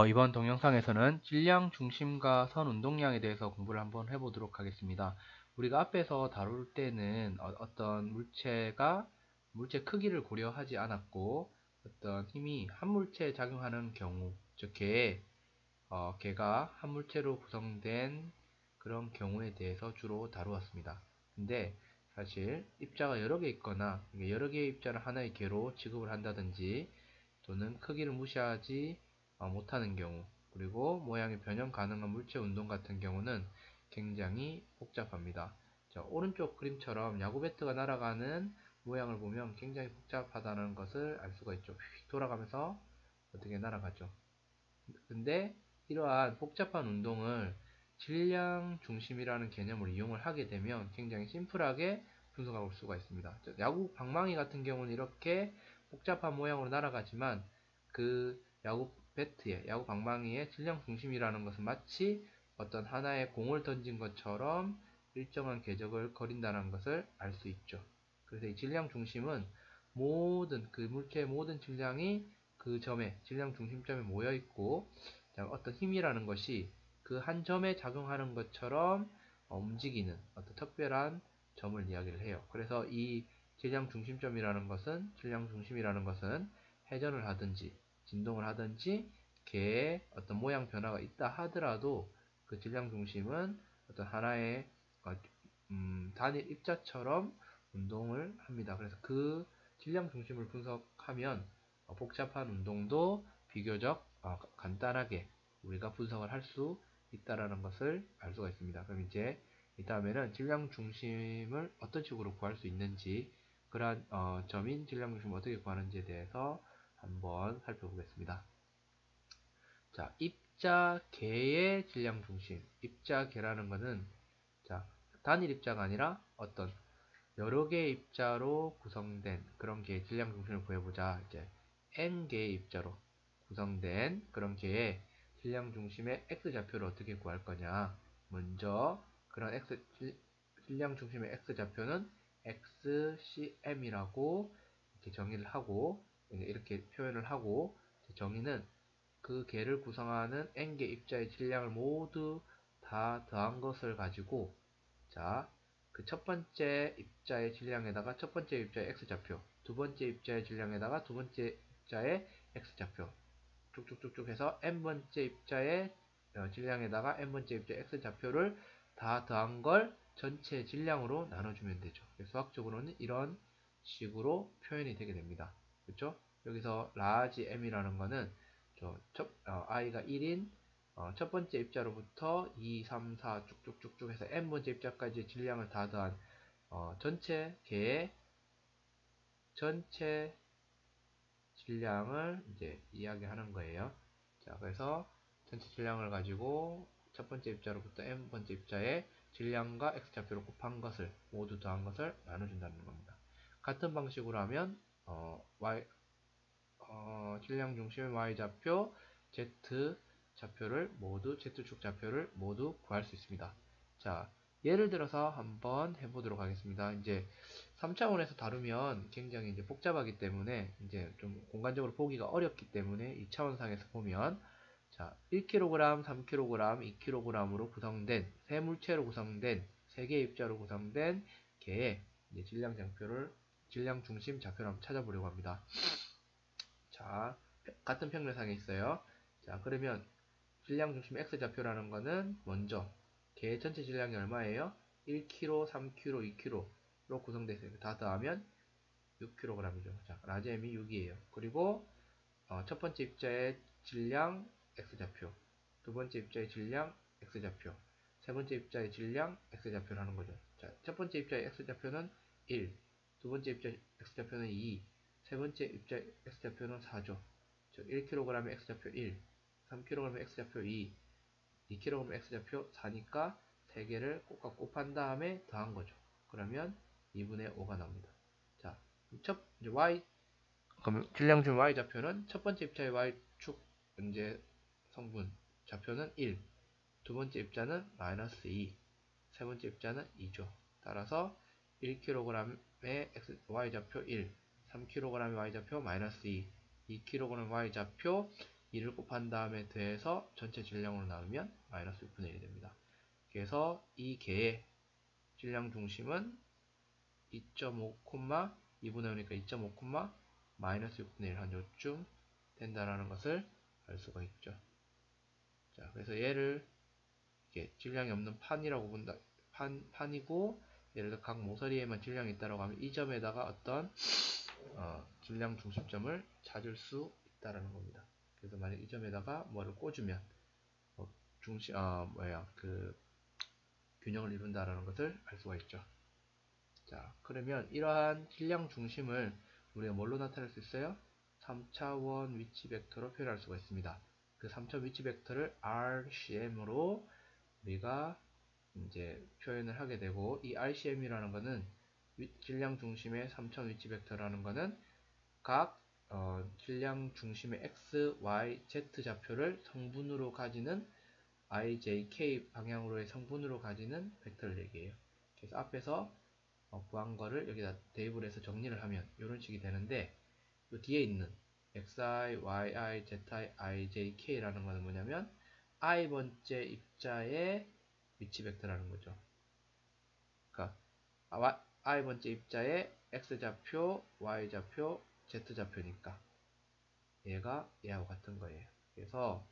이번 동영상에서는 질량 중심과 선 운동량에 대해서 공부를 한번 해보도록 하겠습니다. 우리가 앞에서 다룰 때는 어떤 물체 크기를 고려하지 않았고 어떤 힘이 한 물체에 작용하는 경우, 즉 개가 한 물체로 구성된 그런 경우에 대해서 주로 다루었습니다. 근데 사실 입자가 여러 개 있거나 여러 개의 입자를 하나의 개로 취급을 한다든지 또는 크기를 무시하지 못하는 경우, 그리고 모양의 변형 가능한 물체 운동 같은 경우는 굉장히 복잡합니다. 자, 오른쪽 그림처럼 야구 배트가 날아가는 모양을 보면 굉장히 복잡하다는 것을 알 수가 있죠. 휙 돌아가면서 어떻게 날아가죠. 근데 이러한 복잡한 운동을 질량 중심이라는 개념을 이용을 하게 되면 굉장히 심플하게 분석할 수가 있습니다. 야구 방망이 같은 경우는 이렇게 복잡한 모양으로 날아가지만 그 야구 방망이의 질량 중심이라는 것은 마치 어떤 하나의 공을 던진 것처럼 일정한 궤적을 그린다는 것을 알 수 있죠. 그래서 이 질량 중심은 그 물체의 모든 질량이 그 점에, 질량 중심점에 모여 있고, 어떤 힘이라는 것이 그 한 점에 작용하는 것처럼 움직이는 어떤 특별한 점을 이야기를 해요. 그래서 이 질량 중심이라는 것은 회전을 하든지 진동을 하든지 개의 어떤 모양 변화가 있다 하더라도 그 질량 중심은 어떤 하나의 단일 입자처럼 운동을 합니다. 그래서 그 질량 중심을 분석하면 복잡한 운동도 비교적 간단하게 우리가 분석을 할 수 있다라는 것을 알 수가 있습니다. 그럼 이제 이 다음에는 질량 중심을 어떤 식으로 구할 수 있는지, 그러한 점인 질량 중심을 어떻게 구하는지에 대해서 한번 살펴보겠습니다. 자, 입자계의 질량 중심. 입자계라는 것은 자, 단일 입자가 아니라 어떤 여러 개의 입자로 구성된 그런 개의 질량 중심을 구해보자. 이제 n개의 입자로 구성된 그런 개의 질량 중심의 x좌표를 어떻게 구할 거냐. 먼저 그런 질량 중심의 x좌표는 xcm이라고 이렇게 정의를 하고, 이렇게 표현을 하고, 정의는 그 개를 구성하는 n개 입자의 질량을 모두 다 더한 것을 가지고, 자, 그 첫 번째 입자의 질량에다가 첫 번째 입자의 x좌표, 두 번째 입자의 질량에다가 두 번째 입자의 x좌표, 쭉쭉쭉쭉 해서 n번째 입자의 질량에다가 n번째 입자의 x좌표를 다 더한 걸 전체 질량으로 나눠주면 되죠. 수학적으로는 이런 식으로 표현이 되게 됩니다. 그렇죠? 여기서 large m이라는 거는 i가 1인 첫 번째 입자로부터 2, 3, 4 쭉쭉쭉쭉 해서 n번째 입자까지 질량을 다 더한 전체 개의 전체 질량을 이제 이야기하는 거예요. 자, 그래서 전체 질량을 가지고 첫 번째 입자로부터 n번째 입자의 질량과 x좌표를 곱한 것을 모두 더한 것을 나눠준다는 겁니다. 같은 방식으로 하면 질량 중심의 y좌표, z좌표를 모두 z축 좌표를 모두 구할 수 있습니다. 자, 예를 들어서 한번 해보도록 하겠습니다. 이제 3차원에서 다루면 굉장히 이제 복잡하기 때문에 이제 좀 공간적으로 보기가 어렵기 때문에 2차원상에서 보면 자, 1kg, 3kg, 2kg으로 구성된 세 물체로 구성된 세 개의 입자로 구성된 개의 질량 중심 좌표를 한번 찾아보려고 합니다. 자, 같은 평면상에 있어요. 자, 그러면 질량 중심 x좌표라는 거는 먼저 개 전체 질량이 얼마예요? 1kg, 3kg, 2kg로 구성되어 있어요. 다 더하면 6kg이죠. 자, 라지 m이 6이에요. 그리고 첫 번째 입자의 질량 x좌표, 두 번째 입자의 질량 x좌표, 세 번째 입자의 질량 x좌표를 하는 거죠. 자, 첫 번째 입자의 x좌표는 1, 두 번째 입자의 x좌표는 2, 세 번째 입자의 x좌표는 4죠. 즉 1kg의 x좌표 1, 3kg의 x좌표 2, 2kg x좌표 4니까 3개를 곱한 다음에 더한 거죠. 그러면 2분의 5가 나옵니다. 자, 이제 그럼 질량 중 y좌표는 첫 번째 입자의 y축 문제 성분 좌표는 1, 두 번째 입자는 마이너스 2, 세 번째 입자는 2죠. 따라서 1kg의 y좌표 1, 3kg의 y좌표 마이너스 2, 2kg y좌표 2를 곱한 다음에 더해서 전체 질량으로 나누면 마이너스 6분의 1이 됩니다. 그래서 이 개의 질량 중심은 2.5, 2분의 5니까 2.5, 마이너스 6분의 1 한 요쯤 된다라는 것을 알 수가 있죠. 자, 그래서 얘를 이게 질량이 없는 판이라고 본다. 판이고, 예를 들어 각 모서리에만 질량이 있다라고 하면 이 점에다가 어떤 질량 중심점을 찾을 수 있다라는 겁니다. 그래서 만약 이 점에다가 뭐를 꽂으면 그 균형을 이룬다라는 것을 알 수가 있죠. 자, 그러면 이러한 질량 중심을 우리가 뭘로 나타낼 수 있어요? 3차원 위치 벡터로 표현할 수가 있습니다. 그 3차원 위치 벡터를 RCM으로 우리가 이제 표현을 하게 되고, 이 RCM이라는 거는 질량 중심의 3차원 위치 벡터라는 거는 각 질량 중심의 X, Y, Z 좌표를 성분으로 가지는 I, J, K 방향으로의 성분으로 가지는 벡터를 얘기해요. 그래서 앞에서 구한 거를 여기다 대입을 해서 정리를 하면 이런 식이 되는데, 이 뒤에 있는 xi, yi, zi, ij, k라는 거는 뭐냐면 I 번째 입자의 위치 벡터라는 거죠. 그러니까 I 번째 입자의 x 좌표, y 좌표, z 좌표니까 얘가 얘하고 같은 거예요. 그래서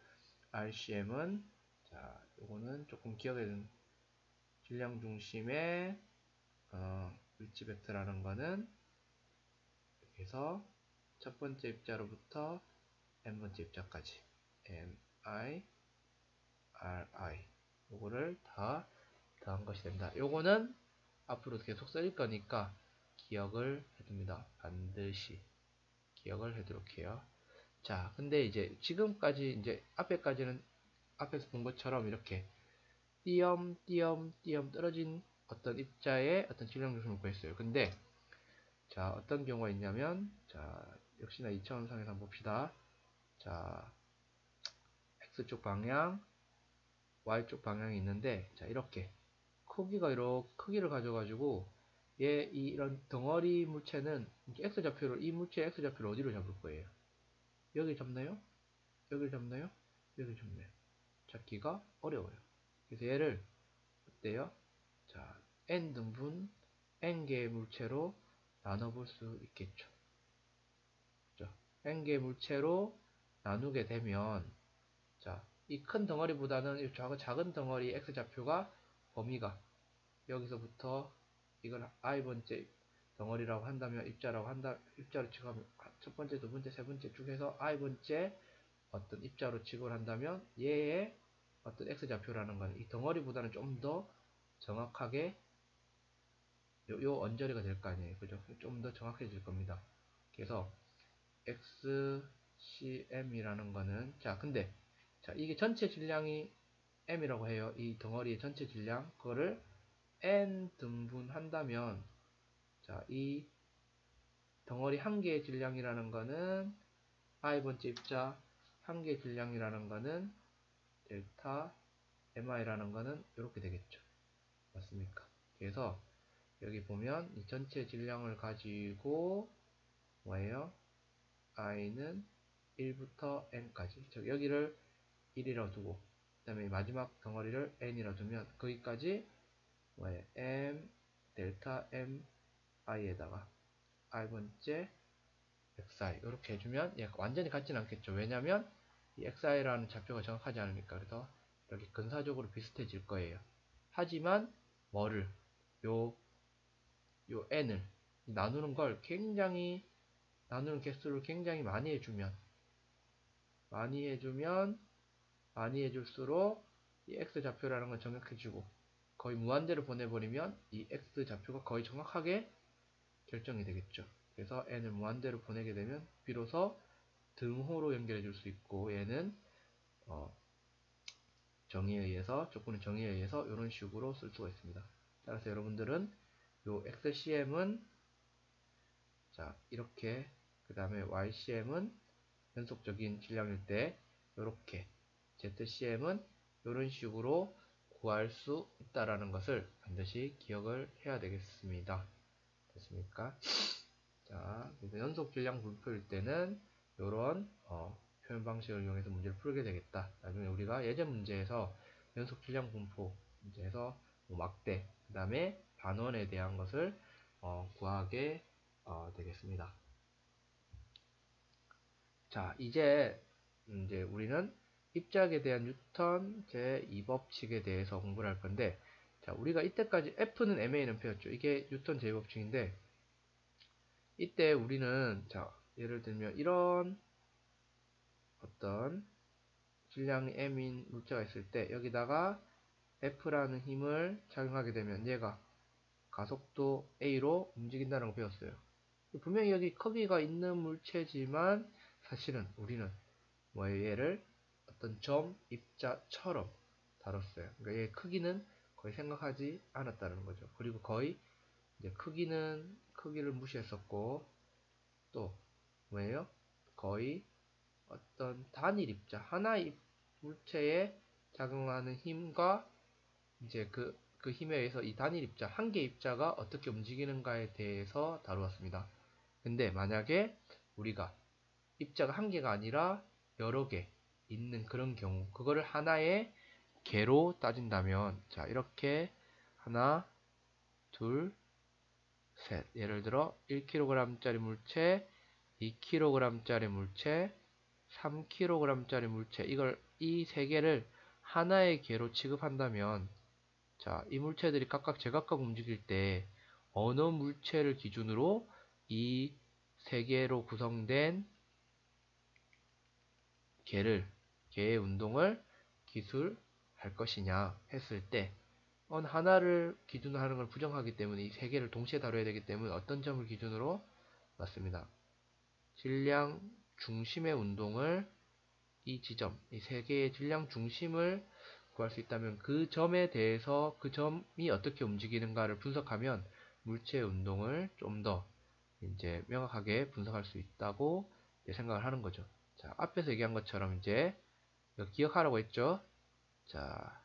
RCM은 자, 요거는 조금 기억에 든 질량 중심의 위치 벡터라는 거는 그래서 첫 번째 입자로부터 n번째 입자까지 mi, ri 요거를 다 더한 것이 된다. 요거는 앞으로 계속 쓸 거니까 기억을 해둡니다. 반드시 기억을 해두도록 해요. 자, 근데 이제 지금까지 이제 앞에까지는 앞에서 본 것처럼 이렇게 띄엄띄엄 떨어진 어떤 입자의 어떤 질량 중심을 구했어요. 근데 자, 어떤 경우가 있냐면 자, 역시나 2차원상에서 한번 봅시다. 자, x쪽 방향, y쪽 방향이 있는데 자, 이렇게 크기를 가져가지고 이런 덩어리 물체는 x좌표를 이 물체의 x좌표를 어디로 잡을 거예요? 여기 잡나요? 여기를 잡나요? 여기를 잡나요? 잡기가 어려워요. 그래서 얘를 어때요? 자, n등분 n개의 물체로 나눠볼 수 있겠죠. 그죠? n개의 물체로 나누게 되면 자, 이 큰 덩어리보다는 이 작은 덩어리 x좌표가 범위가 여기서부터 이걸 i번째 덩어리라고 한다면 입자로 치고하면 첫 번째, 두 번째, 세 번째 쭉 해서 i번째 어떤 입자로 취급을 한다면 얘의 어떤 x좌표라는 건 이 덩어리보다는 좀 더 정확하게 요 언저리가 될 거 아니에요. 그죠? 좀 더 정확해질 겁니다. 그래서 XCM이라는 거는 자, 근데 자, 이게 전체 질량이 M이라고 해요. 이 덩어리의 전체 질량 그거를 N 등분 한다면 자, 이 덩어리 한 개의 질량이라는 거는 i번째 입자 한 개의 질량이라는 거는 델타 mi라는 거는 이렇게 되겠죠. 맞습니까? 그래서 여기 보면 이 전체 질량을 가지고 뭐예요? i는 1부터 n까지 여기를 1이라고 두고 그 다음에 마지막 덩어리를 n이라고 두면 거기까지 뭐예요? m 델타 m i에다가 i번째 xi 이렇게 해주면 완전히 같지는 않겠죠. 왜냐면 이 xi라는 좌표가 정확하지 않으니까. 그래서 이렇게 근사적으로 비슷해질 거예요. 하지만 뭐를 요 n을 나누는 개수를 굉장히 많이 해줄수록 이 x 좌표라는 건 정확해지고 거의 무한대로 보내버리면 이 x 좌표가 거의 정확하게 결정이 되겠죠. 그래서 n을 무한대로 보내게 되면 비로소 등호로 연결해 줄 수 있고 얘는 조건의 정의에 의해서 이런 식으로 쓸 수가 있습니다. 따라서 여러분들은 요 XCM은 자 이렇게 그 다음에 YCM은 연속적인 질량일 때 이렇게 ZCM은 이런 식으로 구할 수 있다라는 것을 반드시 기억을 해야 되겠습니다. 됐습니까? 자, 그래서 연속 질량 분표일 때는 이런 표현 방식을 이용해서 문제를 풀게 되겠다. 나중에 우리가 예제 문제에서 연속 질량 분포 문제에서 뭐 막대, 그 다음에 반원에 대한 것을 구하게 되겠습니다. 자, 이제 우리는 입자에 대한 뉴턴 제2법칙에 대해서 공부를 할 건데, 자, 우리가 이때까지 F는 ma는 배웠죠. 이게 뉴턴 제2법칙인데, 이때 우리는, 자, 예를 들면 이런 어떤 질량이 m인 물체가 있을 때, 여기다가 F라는 힘을 작용하게 되면 얘가 가속도 a로 움직인다는 걸 배웠어요. 분명히 여기 크기가 있는 물체지만, 사실은 우리는 뭐예요? 얘를 어떤 점, 입자처럼 다뤘어요. 그러니까 얘의 크기는 거의 생각하지 않았다는 거죠. 그리고 거의 이제 크기를 무시했었고, 또 뭐예요? 거의 어떤 단일 입자, 하나의 물체에 작용하는 힘과 이제 그 힘에 의해서 이 단일 입자, 한 개 입자가 어떻게 움직이는가에 대해서 다루었습니다. 근데 만약에 우리가 입자가 한 개가 아니라 여러 개 있는 그런 경우, 그거를 하나의 개로 따진다면, 자, 이렇게 하나, 둘, 셋. 예를 들어 1kg짜리 물체, 2kg짜리 물체, 3kg짜리 물체, 이 세 개를 하나의 개로 취급한다면, 자, 이 물체들이 각각 제각각 움직일 때 어느 물체를 기준으로 이 세 개로 구성된 개의 운동을 기술할 것이냐 했을 때, 하나를 기준으로 하는 걸 부정하기 때문에 이 세 개를 동시에 다뤄야 되기 때문에 어떤 점을 기준으로? 맞습니다. 질량 중심의 운동을, 이 세 개의 질량 중심을 구할 수 있다면 그 점에 대해서 그 점이 어떻게 움직이는가를 분석하면 물체의 운동을 좀 더 이제 명확하게 분석할 수 있다고 생각을 하는 거죠. 자, 앞에서 얘기한 것처럼 이제 이거 기억하라고 했죠. 자,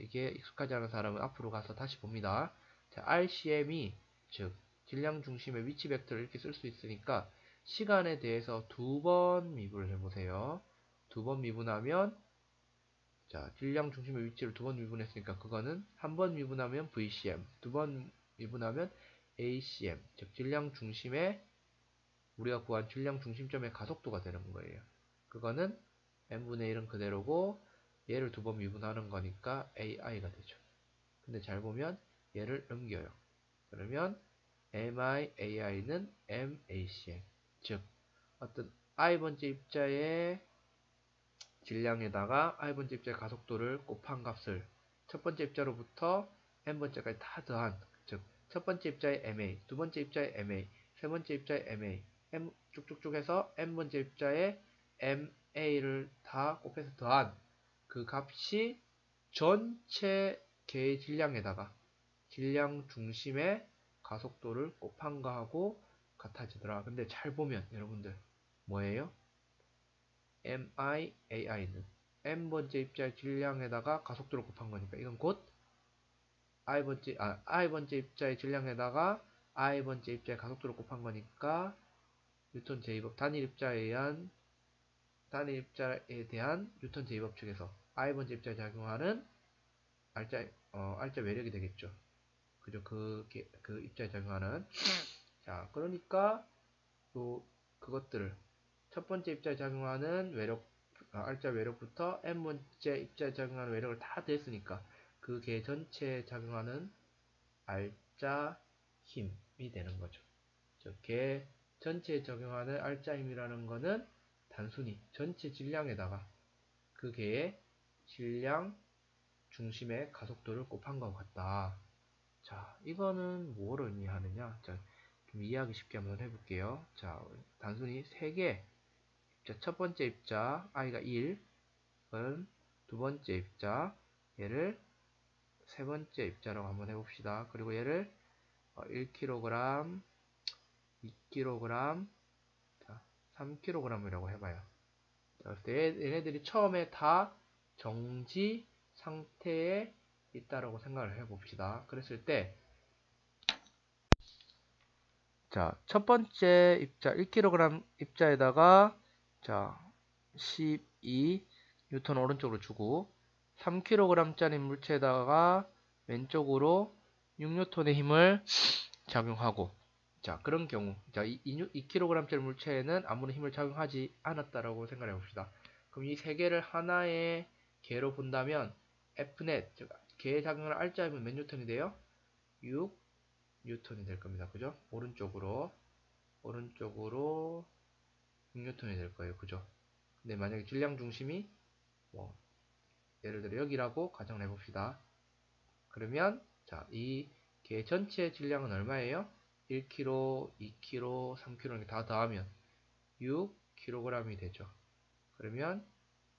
이게 익숙하지 않은 사람은 앞으로 가서 다시 봅니다. 자, RCM이 즉 질량 중심의 위치 벡터를 이렇게 쓸 수 있으니까 시간에 대해서 두 번 미분을 해보세요. 두 번 미분하면, 자, 질량 중심의 위치를 두 번 미분했으니까 그거는 한 번 미분하면 VCM, 두 번 미분하면 ACM, 즉 질량 중심의, 우리가 구한 질량 중심점의 가속도가 되는 거예요. 그거는 n분의 1은 그대로고 얘를 두 번 미분하는 거니까 AI가 되죠. 근데 잘 보면 얘를 넘겨요. 그러면 MI, AI는 MACM, 즉 어떤 i번째 입자의 질량에다가 i번째 입자의 가속도를 곱한 값을 첫 번째 입자로부터 n번째까지 다 더한, 즉 첫 번째 입자의 MA, 두 번째 입자의 MA, 세 번째 입자의 MA, M 쭉쭉쭉 해서 n번째 입자의 MA를 다 곱해서 더한 그 값이 전체 개의 질량에다가 질량 중심의 가속도를 곱한 거하고 같아지더라. 근데 잘 보면 여러분들 뭐예요? MIAI는 n번째 입자의 질량에다가 가속도를 곱한 거니까 이건 곧 i번째 입자의 질량에다가 i번째 입자의 가속도를 곱한 거니까 뉴턴 제2법 단일 입자에 대한 뉴턴 제2법칙에서 i번째 입자에 작용하는 알짜 외력이 되겠죠. 그죠? 그 입자에 작용하는. 자, 그러니까 또 그것들을 첫 번째 입자에 작용하는 알짜 외력부터 n번째 입자에 작용하는 외력을 다 더했으니까 그 개 전체에 작용하는 알짜 힘이 되는 거죠. 개 전체에 적용하는 알짜 힘이라는 거는 단순히 전체 질량에다가 그 개의 질량 중심의 가속도를 곱한 것 같다. 자, 이거는 뭘 의미하느냐? 자, 좀 이해하기 쉽게 한번 해볼게요. 자, 단순히 세 개, 첫 번째 입자 i가 1은 두 번째 입자, 얘를 세 번째 입자라고 한번 해봅시다. 그리고 얘를 1kg, 2kg, 3kg이라고 해봐요. 자, 얘네들이 처음에 다 정지 상태에 있다라고 생각을 해봅시다. 그랬을 때, 자, 첫 번째 입자 1kg 입자에다가 자, 12N 오른쪽으로 주고 3kg짜리 물체에다가 왼쪽으로 6N의 힘을 작용하고 자, 그런 경우 자, 2kg짜리 물체에는 아무런 힘을 작용하지 않았다라고 생각해 봅시다. 그럼 이 세 개를 하나의 개로 본다면 Fnet, 즉 개의 작용을 R자이면 몇 뉴턴이 돼요? 6N이 될 겁니다. 그죠? 오른쪽으로 6N이 될 거예요. 그죠? 근데 만약에 질량 중심이 뭐 예를 들어 여기라고 가정을 해봅시다. 그러면 자, 이 개 전체 질량은 얼마예요? 1kg, 2kg, 3kg 다 더하면 6kg이 되죠. 그러면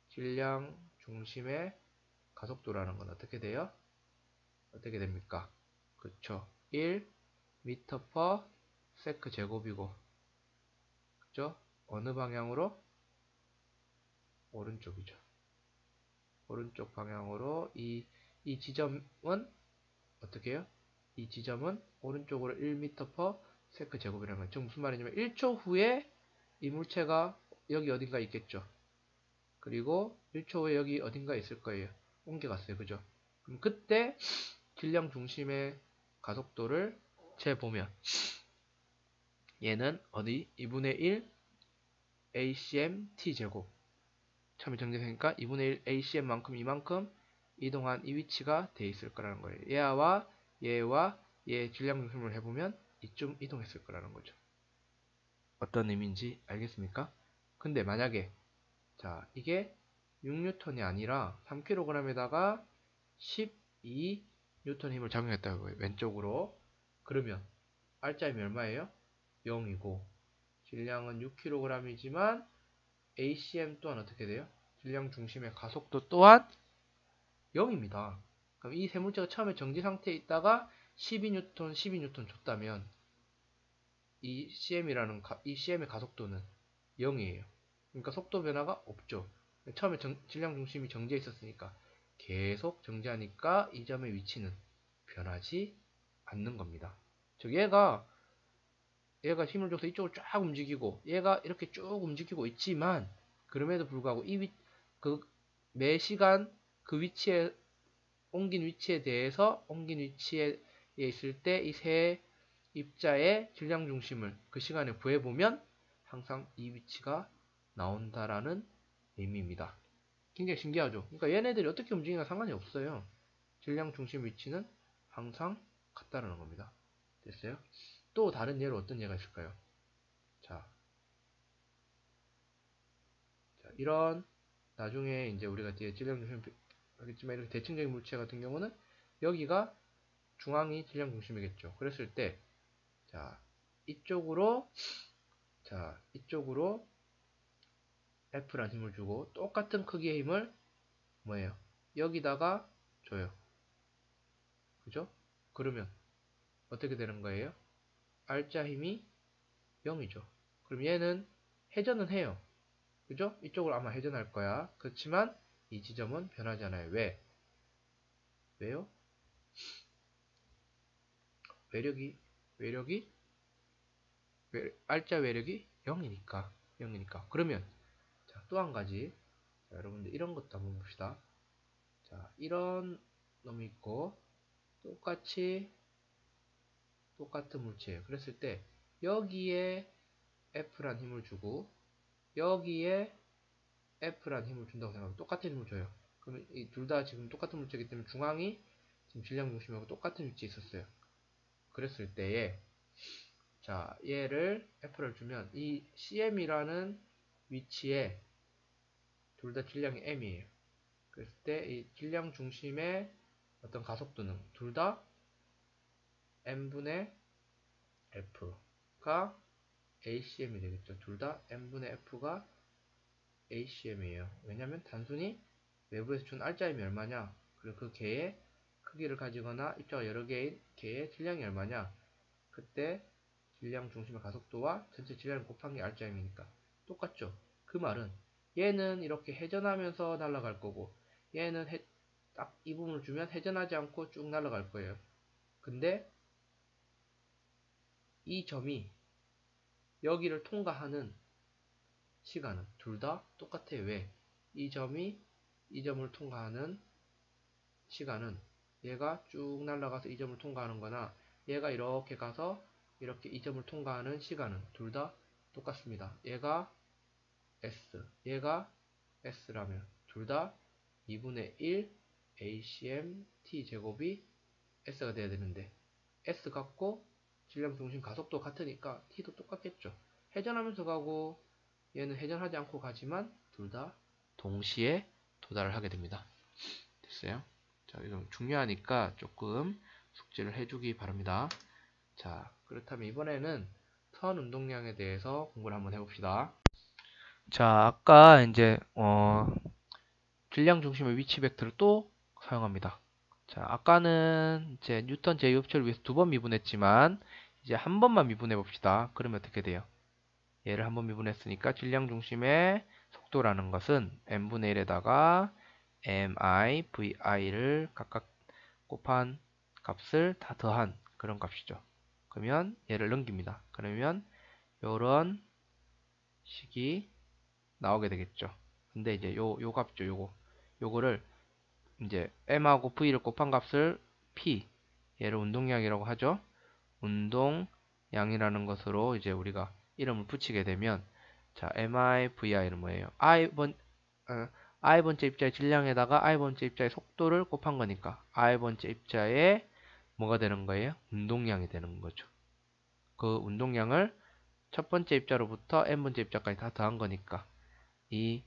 질량 중심의 가속도라는 건 어떻게 돼요? 어떻게 됩니까? 그쵸? 1m/s 제곱이고 그죠? 어느 방향으로? 오른쪽이죠. 오른쪽 방향으로 이 지점은 어떻게 해요? 이 지점은 오른쪽으로 1m/s 제곱이라는 거예요. 즉 무슨 말이냐면 1초 후에 이 물체가 여기 어딘가 있겠죠. 그리고 1초 후에 여기 어딘가 있을 거예요. 옮겨갔어요. 그죠? 그럼 그때 질량 중심의 가속도를 재보면 얘는 어디? 2분의 1 ACM T제곱 처음에 정제되니까 2분의 1 ACM만큼 이만큼 이동한 이 위치가 돼 있을 거라는 거예요. 얘와 얘 질량 중심을 해보면 이쯤 이동했을 거라는 거죠. 어떤 의미인지 알겠습니까? 근데 만약에 자 이게 6N이 아니라 3kg에다가 12N 힘을 작용했다고 해요. 왼쪽으로. 그러면 R자임이 얼마예요? 0이고 질량은 6kg이지만 ACM 또한 어떻게 돼요? 질량 중심의 가속도 또한 0입니다. 그럼 이 세 물체가 처음에 정지 상태에 있다가 12N 줬다면 이 CM의 가속도는 0이에요. 그러니까 속도 변화가 없죠. 처음에 질량 중심이 정지해 있었으니까 계속 정지하니까 이 점의 위치는 변하지 않는 겁니다. 즉 얘가 힘을 줘서 이쪽을 쫙 움직이고 얘가 이렇게 쭉 움직이고 있지만 그럼에도 불구하고 매 시간 그 위치에 옮긴 위치에 대해서 옮긴 위치에 있을 때 이 세 입자의 질량 중심을 그 시간에 구해보면 항상 이 위치가 나온다라는 의미입니다. 굉장히 신기하죠? 그러니까 얘네들이 어떻게 움직이나 상관이 없어요. 질량 중심 위치는 항상 같다라는 겁니다. 됐어요? 또 다른 예로 어떤 예가 있을까요? 자, 이런 나중에 이제 우리가 뒤에 질량 중심 하겠지만 이렇게 대칭적인 물체 같은 경우는 여기가 중앙이 질량 중심이겠죠. 그랬을 때 자, 이쪽으로 F란 힘을 주고 똑같은 크기의 힘을 뭐예요? 여기다가 줘요. 그죠? 그러면 어떻게 되는 거예요? R자 힘이 0이죠. 그럼 얘는 회전은 해요. 그죠? 이쪽으로 아마 회전할 거야. 그렇지만 이 지점은 변하지 않아요. 왜? 왜요? R자 외력이 0이니까. 그러면 또 한 가지 여러분들 이런 것도 한번 봅시다. 자, 이런 놈이 있고 똑같은 물체예요. 그랬을 때 여기에 F란 힘을 주고 여기에 F란 힘을 준다고 생각하면 똑같은 힘을 줘요. 그러면 이 둘 다 지금 똑같은 물체이기 때문에 중앙이 지금 질량 중심하고 똑같은 위치에 있었어요. 그랬을 때에 자, 얘를 F를 주면 이 CM이라는 위치에 둘 다 질량이 M이에요. 그랬을 때 이 질량 중심의 어떤 가속도는 둘 다 M분의 F가 ACM이 되겠죠. 둘 다 M분의 F가 ACM이에요. 왜냐면 단순히 외부에서 준 R자임이 얼마냐 그리고 그 개의 크기를 가지거나 입자가 여러 개인 개의 질량이 얼마냐 그때 질량 중심의 가속도와 전체 질량을 곱한 게 R자임이니까 똑같죠. 그 말은 얘는 이렇게 회전하면서 날아갈 거고 얘는 딱 이 부분을 주면 회전하지 않고 쭉 날아갈 거예요. 근데 이 점이 여기를 통과하는 시간은 둘 다 똑같아요. 왜? 이 점을 통과하는 시간은 얘가 쭉 날아가서 이 점을 통과하는 거나 얘가 이렇게 가서 이렇게 이 점을 통과하는 시간은 둘 다 똑같습니다. 얘가 S, 얘가 S라면 둘 다 2분의 1 ACM T 제곱이 S가 돼야 되는데 S 같고 질량 중심 가속도 같으니까 T도 똑같겠죠. 회전하면서 가고 얘는 회전하지 않고 가지만 둘 다 동시에 도달을 하게 됩니다. 됐어요? 자, 이건 중요하니까 조금 숙지를 해주기 바랍니다. 자, 그렇다면 이번에는 선 운동량에 대해서 공부를 한번 해봅시다. 자, 아까 이제 질량 중심의 위치 벡터를 또 사용합니다. 자, 아까는 이제 뉴턴 제2법칙을 위해서 2번 미분했지만 이제 한 번만 미분해 봅시다. 그러면 어떻게 돼요? 얘를 한 번 미분했으니까 질량 중심의 속도라는 것은 n분의 1에다가 mi, vi를 각각 곱한 값을 다 더한 그런 값이죠. 그러면 얘를 넘깁니다. 그러면 요런 식이 나오게 되겠죠. 근데 이제 요 값이죠. 요거를 이제 m하고 v를 곱한 값을 p, 얘를 운동량이라고 하죠. 운동량이라는 것으로 이제 우리가 이름을 붙이게 되면, 자, mi, vi는 뭐예요? i번째 입자의 질량에다가 i번째 입자의 속도를 곱한 거니까 i번째 입자의 뭐가 되는 거예요? 운동량이 되는 거죠. 그 운동량을 첫 번째 입자로부터 n번째 입자까지 다 더한 거니까 이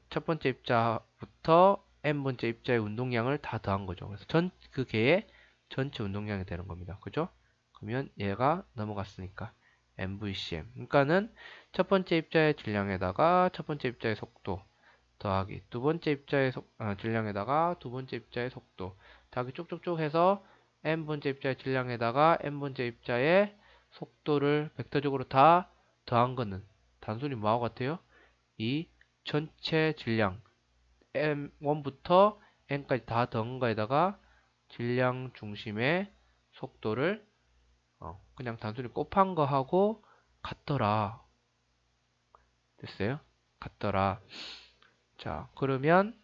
첫 번째 입자부터 n번째 입자의 운동량을 다 더한 거죠. 그래서 그 개의 전체 운동량이 되는 겁니다. 그죠? 그러면 얘가 넘어갔으니까 MVCM. 그러니까는 첫 번째 입자의 질량에다가 첫 번째 입자의 속도 더하기 두 번째 입자의 질량에다가 두 번째 입자의 속도 더하기 쭉쭉쭉 해서 n번째 입자의 질량에다가 n번째 입자의 속도를 벡터적으로 다 더한 거는 단순히 뭐하고 같아요? 이 전체 질량 m1부터 n까지 다 더한 거에다가 질량 중심의 속도를 그냥 단순히 곱한 거하고 같더라. 됐어요? 같더라. 자, 그러면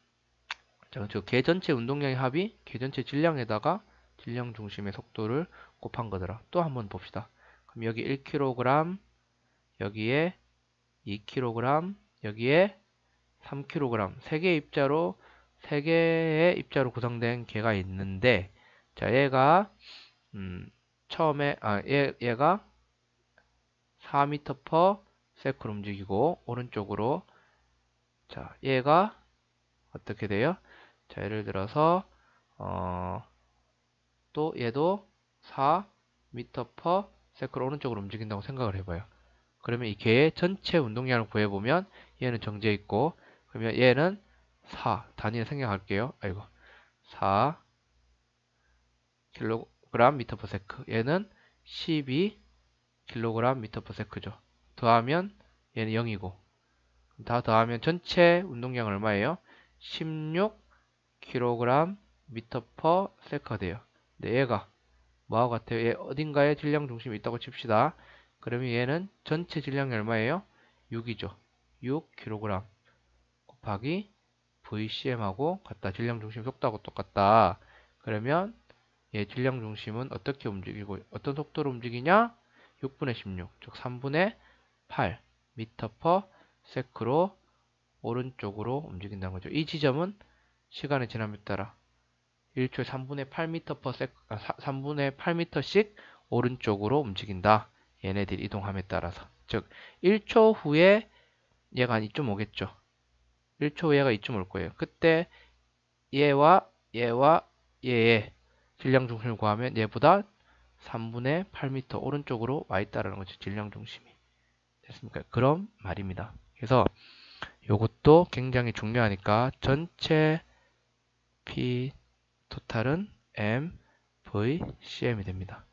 저 개 전체 운동량의 합이 개 전체 질량에다가 질량 중심의 속도를 곱한 거더라. 또 한번 봅시다. 그럼 여기 1kg, 여기에 2kg, 여기에 3kg, 3개의 입자로 구성된 개가 있는데, 자, 얘가 처음에 얘가 4m/s로 움직이고 오른쪽으로, 자, 얘가 어떻게 돼요? 자, 예를 들어서 또 얘도 4m/s로 오른쪽으로 움직인다고 생각을 해봐요. 그러면 이 개의 전체 운동량을 구해보면 얘는 정지해 있고, 그러면 얘는 4 단위를 생략할게요. 아이고, 4kg/m/s. 얘는 12kg/m/s죠. 더하면 얘는 0이고, 다 더하면 전체 운동량 얼마예요? 16kg/m가 돼요. 근데 얘가 뭐하고 같아요? 얘 어딘가에 질량 중심이 있다고 칩시다. 그러면 얘는 전체 질량이 얼마예요? 6이죠. 6kg 곱하기 VCM하고 같다. 질량 중심 속도하고 똑같다. 그러면 얘 질량 중심은 어떻게 움직이고 어떤 속도로 움직이냐? 6분의 16, 즉 3분의 8 m/s로 오른쪽으로 움직인다는 거죠. 이 지점은 시간의 지남에 따라 1초에 3분의 8m씩 오른쪽으로 움직인다. 얘네들 이동함에 따라서. 즉 1초 후에 얘가 한 이쯤 오겠죠. 1초 후에 얘가 이쯤 올 거예요. 그때 얘와 얘의 질량 중심을 구하면 얘보다 3분의 8m 오른쪽으로 와 있다라는 거죠. 질량 중심이. 됐습니까? 그런 말입니다. 그래서 요것도 굉장히 중요하니까 전체 P 토탈은 M, V, CM이 됩니다.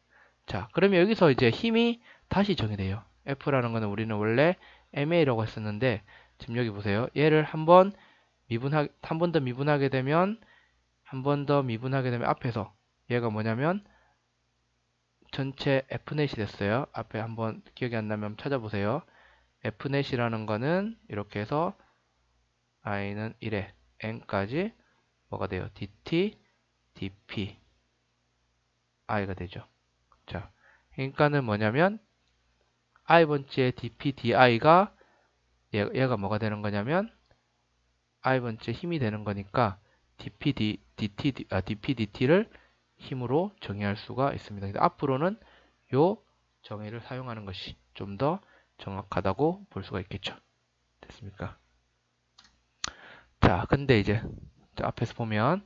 자, 그러면 여기서 이제 힘이 다시 정의돼요. F라는 거는 우리는 원래 MA라고 했었는데, 지금 여기 보세요. 얘를 한 번 더 미분하게 되면 앞에서 얘가 뭐냐면 전체 F넷이 됐어요. 앞에 한번 기억이 안 나면 찾아보세요. F넷이라는 거는 이렇게 해서 i는 1에 n까지 뭐가 돼요? dt, dp, i가 되죠. 자, 그러니까는 뭐냐면 i번째 dp, di가 얘가 뭐가 되는 거냐면 i번째 힘이 되는 거니까 dp, dp, dt를 힘으로 정의할 수가 있습니다. 근데 앞으로는 요 정의를 사용하는 것이 좀 더 정확하다고 볼 수가 있겠죠. 됐습니까? 자, 근데 이제 앞에서 보면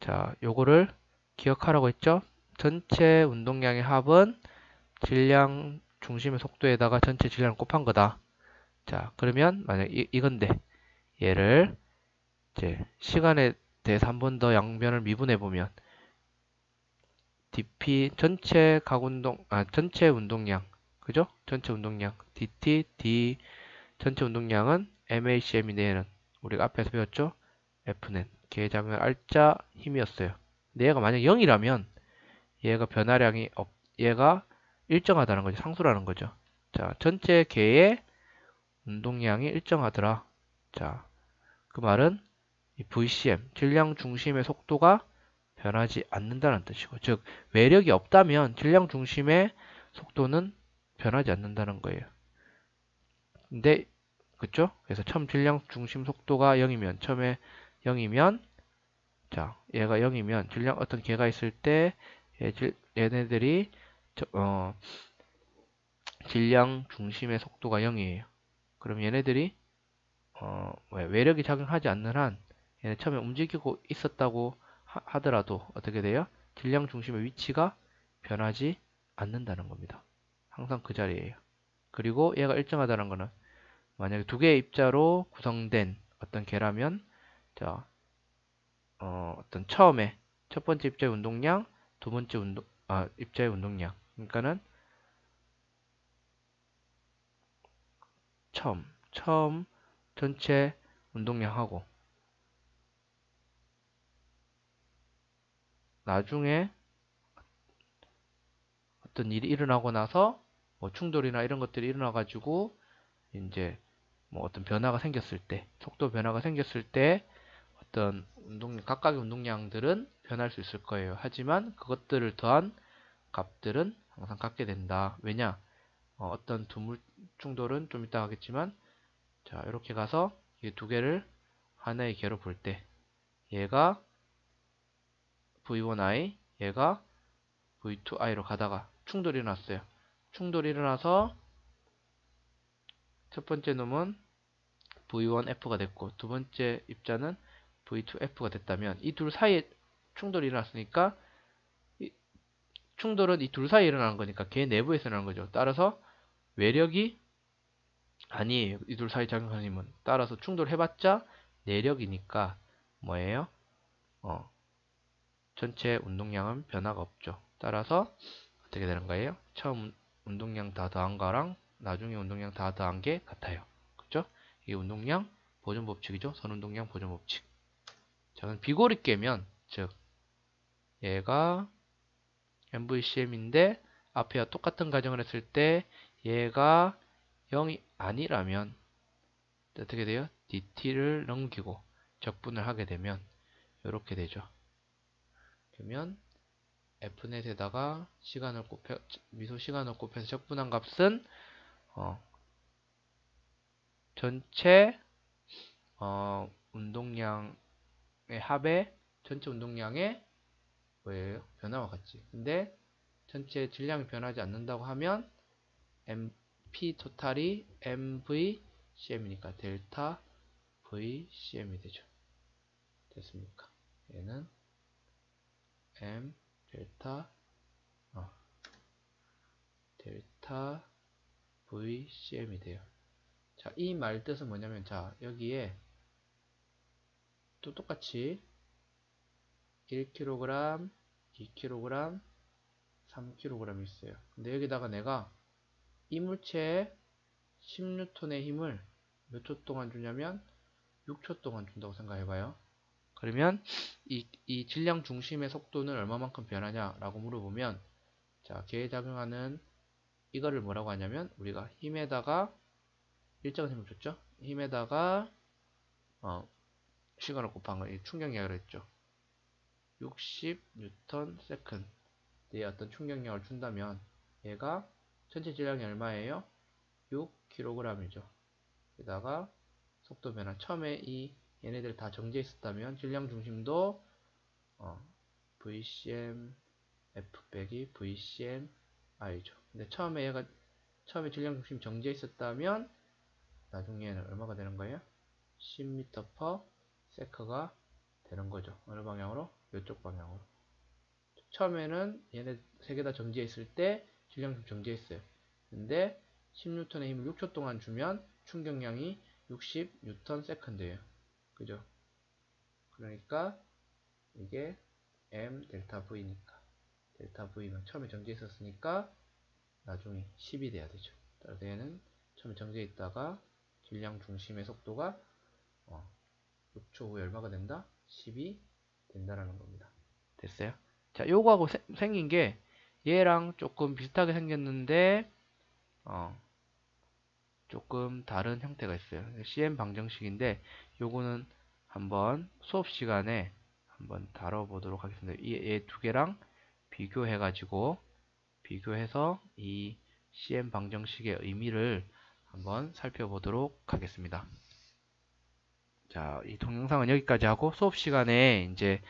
자, 요거를 기억하라고 했죠? 전체 운동량의 합은 질량 중심의 속도에다가 전체 질량을 곱한 거다. 자, 그러면 만약 이건데 얘를 이제 시간에 대해서 한 번 더 양변을 미분해 보면 dp 전체 전체 운동량 그죠? 전체 운동량 dt d 전체 운동량은 MACM인데 얘는 우리가 앞에서 배웠죠? F는 계좌면 알짜 힘이었어요. 근데 얘가 만약 0이라면 얘가 변화량이 얘가 일정하다는 거죠. 상수라는 거죠. 자, 전체 개의 운동량이 일정하더라. 자, 그 말은 이 VCM, 질량 중심의 속도가 변하지 않는다는 뜻이고, 즉 외력이 없다면 질량 중심의 속도는 변하지 않는다는 거예요. 근데 그쵸? 그래서 처음 질량 중심 속도가 0이면 처음에 0이면 자, 얘가 0이면 질량 어떤 개가 있을 때 얘네들이 질량 중심의 속도가 0이에요. 그럼 얘네들이 외력이 작용하지 않는 한 얘네 처음에 움직이고 있었다고 하더라도 어떻게 돼요? 질량 중심의 위치가 변하지 않는다는 겁니다. 항상 그 자리에요. 그리고 얘가 일정하다는 거는 만약에 두 개의 입자로 구성된 어떤 개라면 자, 어떤 처음에 첫 번째 입자의 운동량, 두 번째 입자의 운동량. 그러니까는 처음 전체 운동량하고 나중에 어떤 일이 일어나고 나서 뭐 충돌이나 이런 것들이 일어나 가지고 이제 뭐 어떤 변화가 생겼을 때, 속도 변화가 생겼을 때 어떤 각각의 운동량들은 변할 수 있을 거예요. 하지만 그것들을 더한 값들은 항상 같게 된다. 왜냐? 어떤 두물 충돌은 좀 이따 하겠지만 자, 이렇게 가서 이 두 개를 하나의 개로 볼 때 얘가 V1i, 얘가 V2i로 가다가 충돌이 일어났어요. 충돌이 일어나서 첫 번째 놈은 V1f가 됐고 두 번째 입자는 V2f가 됐다면 이 둘 사이에 충돌이 일어났으니까 충돌은 이 둘 사이에 일어나는 거니까 걔 내부에서 일어나는 거죠. 따라서 외력이 아니에요. 이 둘 사이 작용하는 힘은. 따라서 충돌해봤자 내력이니까 뭐예요? 전체 운동량은 변화가 없죠. 따라서 어떻게 되는 거예요? 처음 운동량 다 더한 거랑 나중에 운동량 다 더한 게 같아요. 그죠? 이게 운동량 보존 법칙이죠. 선운동량 보존 법칙. 자, 그럼 비고리 깨면 즉 얘가 MVCM인데 앞에와 똑같은 가정을 했을 때 얘가 0이 아니라면 어떻게 돼요? DT를 넘기고 적분을 하게 되면 이렇게 되죠. 그러면 F넷에다가 미소 시간을 곱해서 적분한 값은 전체 운동량의 합의 전체 운동량의 뭐예요? 변화와 같지. 근데 전체 질량이 변하지 않는다고 하면 MP 토탈이 MVCM이니까 델타 VCM이 되죠. 됐습니까? 얘는 M 델타 델타 VCM이 돼요. 자, 이 말 뜻은 뭐냐면 자, 여기에 또 똑같이 1kg, 2kg, 3kg 있어요. 근데 여기다가 내가 이물체에 10N의 힘을 몇 초 동안 주냐면 6초 동안 준다고 생각해봐요. 그러면 이 질량 중심의 속도는 얼마만큼 변하냐라고 물어보면 자, 기회작용하는 이거를 뭐라고 하냐면 우리가 힘에다가 일정한 힘을 줬죠. 힘에다가 시간을 곱한 거 충격량을 했죠. 60Nm/S의 어떤 충격량을 준다면 얘가 전체 질량이 얼마예요? 6kg이죠. 게다가 속도 변화 처음에 얘네들 다 정지해 있었다면 질량 중심도 VCM F 빼기 VCM I죠. 근데 처음에 질량 중심 정지해 있었다면 나중에는 얼마가 되는 거예요? 10m/s가 되는 거죠. 어느 방향으로? 이쪽 방향으로. 처음에는 얘네 세 개 다 정지해 있을 때 질량 중 정지해 있어요. 근데 10N의 힘을 6초 동안 주면 충격량이 60Nm/S예요. 그죠? 그러니까 이게 M 델타 V니까 델타 V면 처음에 정지해 있었으니까 나중에 10이 돼야 되죠. 따라서 얘는 처음에 정지해 있다가 질량 중심의 속도가 6초 후에 얼마가 된다? 10이 된다라는 겁니다. 됐어요? 자, 요거하고 생긴 게 얘랑 조금 비슷하게 생겼는데 조금 다른 형태가 있어요. CM 방정식인데 요거는 한번 수업 시간에 한번 다뤄보도록 하겠습니다. 얘 두 개랑 비교해서 이 CM 방정식의 의미를 한번 살펴보도록 하겠습니다. 자, 이 동영상은 여기까지 하고 수업 시간에 이제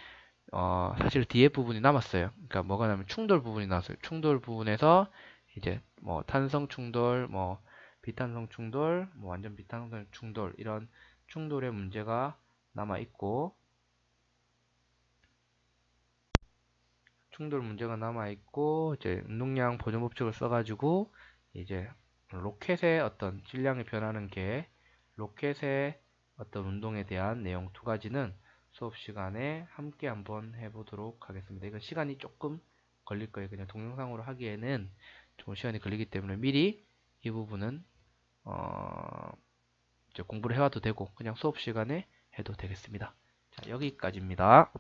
사실 뒤에 부분이 남았어요. 그러니까 뭐가 나면 충돌 부분이 나왔어요. 충돌 부분에서 이제 뭐 탄성 충돌, 뭐 비탄성 충돌, 뭐 완전 비탄성 충돌 이런 충돌의 문제가 남아 있고 이제 운동량 보존 법칙을 써가지고 이제 로켓의 어떤 질량이 변하는 게 로켓의 어떤 운동에 대한 내용 두 가지는 수업 시간에 함께 한번 해보도록 하겠습니다. 이건 시간이 조금 걸릴 거예요. 그냥 동영상으로 하기에는 좀 시간이 걸리기 때문에 미리 이 부분은 이제 공부를 해와도 되고 그냥 수업 시간에 해도 되겠습니다. 자, 여기까지입니다.